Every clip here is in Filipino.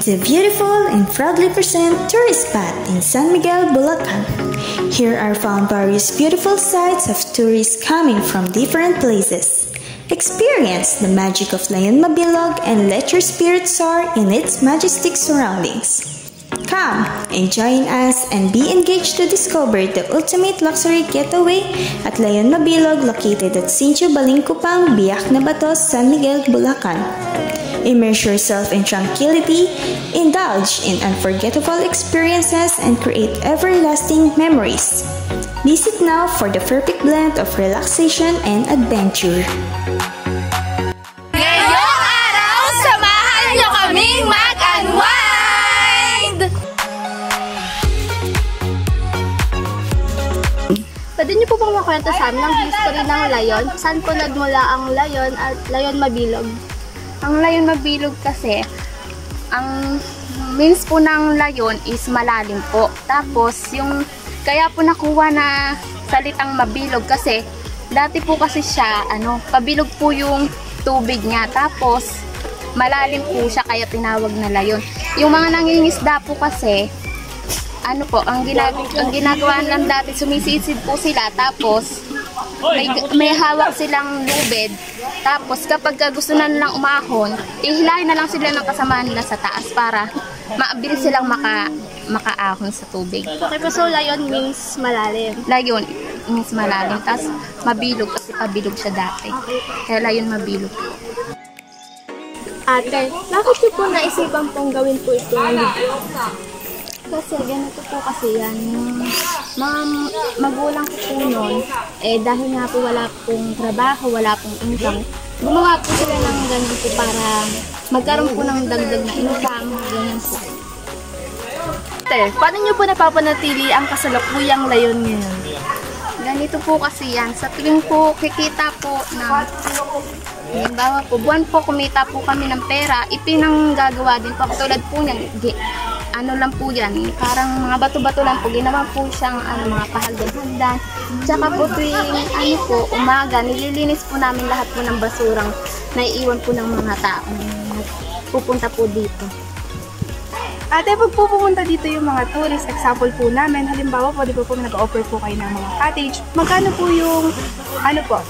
the beautiful and proudly present tourist spot in San Miguel, Bulacan. Here are found various beautiful sights of tourists coming from different places. Experience the magic of Layon Mabilog and let your spirit soar in its majestic surroundings. Come and join us and be engaged to discover the ultimate luxury getaway at Layon Mabilog, located at Sitio Balingcupang, Biak na Batos, San Miguel, Bulacan. Immerse yourself in tranquility, indulge in unforgettable experiences, and create everlasting memories. Visit now for the perfect blend of relaxation and adventure. Ngayong araw, samahan niyo kaming mag-unwind! Pwede niyo po bang makwento sa amin ang history ng Layon? Saan po nagmula ang Layon at Layon Mabilog? Ang Layon Mabilog kasi, ang means po ng Layon is malalim po. Tapos, kaya po nakuha na salitang mabilog kasi, dati po kasi siya, pabilog po yung tubig niya. Tapos, malalim po siya kaya tinawag na Layon. Yung mga nangingisda po kasi, ang ginagawa lang dati, sumisisid po sila. Tapos, may hawak silang lubid. Tapos kapag gusto na nilang umahon, ihilahin na lang sila ng kasama nila sa taas para maabilis silang makaahon sa tubig. Okay po, so Layon means malalim. Layon means malalim. Tapos mabilog kasi pabilog siya dati. Kaya Layon Mabilog. Ate, bakit niyo po naisipan pong gawin po ito ng video? Kasi ganito po kasi yan, mga magulang ko po noon, dahil nga po wala pong trabaho, wala pong income, gumawa po sila ng ganito para magkaroon po ng dagdag na income, ganyan po. Paano niyo po napapanatili ang kasalukuyang Layon ngayon? Ganito po kasi yan, sa tuwing po kikita po na, halimbawa po, buwan po kumita po kami ng pera, ipinanggagawa din po, katulad po niyan, lang po yan, parang mga bato-bato lang po, ginawa po siyang mga pahaldan-haldan. Tsaka po tuwing umaga, nililinis po namin lahat po ng basurang naiiwan po ng mga tao pupunta po dito. Ate, pag pupunta dito yung mga tourist, example po namin, halimbawa pwede po nag-offer po kayo ng mga cottage, magkano po yung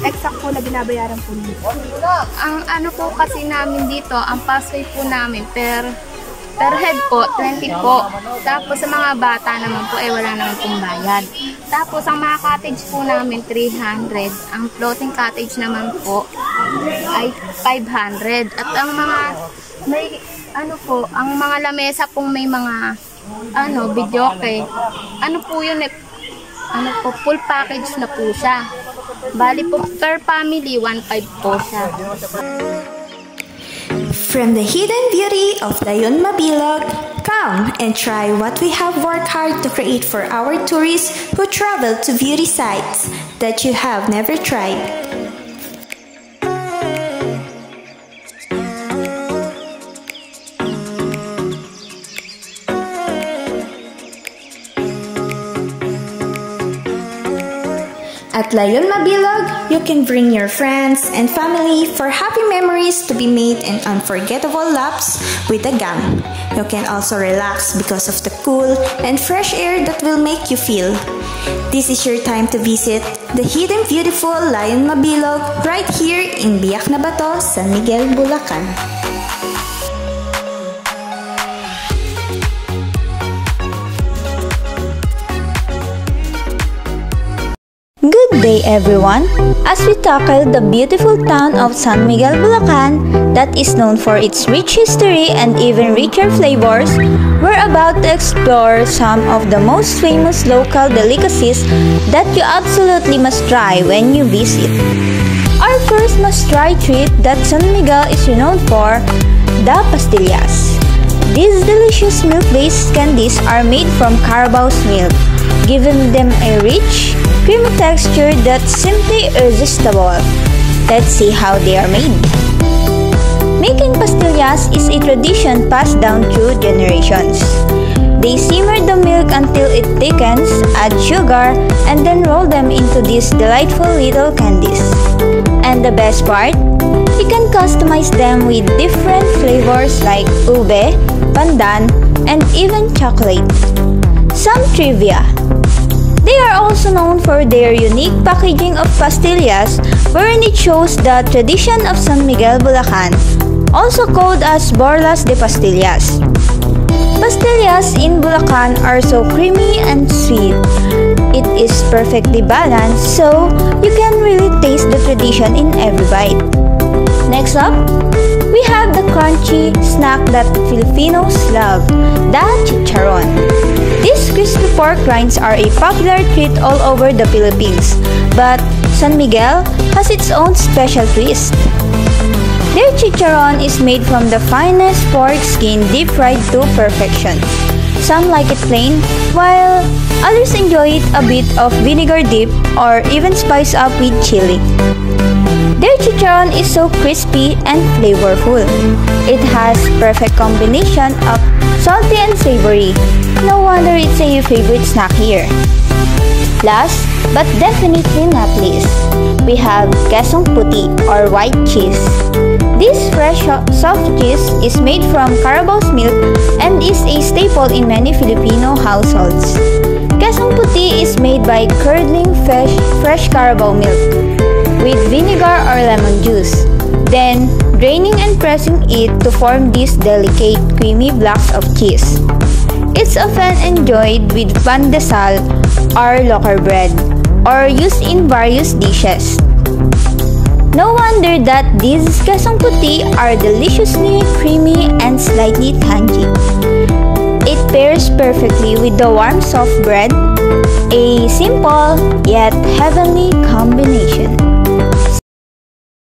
exact po na binabayaran po dito? Ang po kasi namin dito, ang pasoy po namin per head po, 20 po. Tapos sa mga bata naman po, wala naman pong bayad. Tapos ang mga cottage po namin, 300. Ang floating cottage naman po, ay 500. At ang mga, ang mga lamesa pong may mga, videoke. Po yun, full package na po siya. Bali po, per family, 1.5 po siya. From the hidden beauty of Layon Mabilog, come and try what we have worked hard to create for our tourists who travel to beauty sites that you have never tried. At Layon Mabilog, you can bring your friends and family for happy memories to be made and unforgettable laps with a gang. You can also relax because of the cool and fresh air that will make you feel. This is your time to visit the hidden beautiful Layon Mabilog right here in Biak na Batos, San Miguel, Bulacan. Good day everyone! As we tackle the beautiful town of San Miguel, Bulacan that is known for its rich history and even richer flavors, we're about to explore some of the most famous local delicacies that you absolutely must try when you visit. Our first must-try treat that San Miguel is renowned for, the pastillas. These delicious milk-based candies are made from Carabao's milk, giving them a rich, creamy texture that's simply irresistible. Let's see how they are made. Making pastillas is a tradition passed down through generations. They simmer the milk until it thickens, add sugar, and then roll them into these delightful little candies. And the best part? You can customize them with different flavors like ube, pandan, and even chocolate. Some trivia. They are also known for their unique packaging of pastillas wherein it shows the tradition of San Miguel, Bulacan, also called as Borlas de Pastillas. Pastillas in Bulacan are so creamy and sweet. It is perfectly balanced, so you can really taste the tradition in every bite. Next up, we have the crunchy snack that Filipinos love, the chicharon. These crispy pork rinds are a popular treat all over the Philippines, but San Miguel has its own special twist. Their chicharon is made from the finest pork skin deep fried to perfection. Some like it plain, while others enjoy it a bit of vinegar dip or even spice up with chili. Their chicharon is so crispy and flavorful. It has perfect combination of salty and savory. No wonder it's a favorite snack here. Last, but definitely not least, we have quesong puti or white cheese. This fresh soft cheese is made from Carabao's milk and is a staple in many Filipino households. Quesong puti is made by curdling fresh Carabao milk with vinegar or lemon juice, then draining and pressing it to form these delicate creamy blocks of cheese. It's often enjoyed with pandesal or local bread, or used in various dishes. No wonder that these quesong puti are deliciously creamy and slightly tangy. It pairs perfectly with the warm soft bread, a simple yet heavenly combination.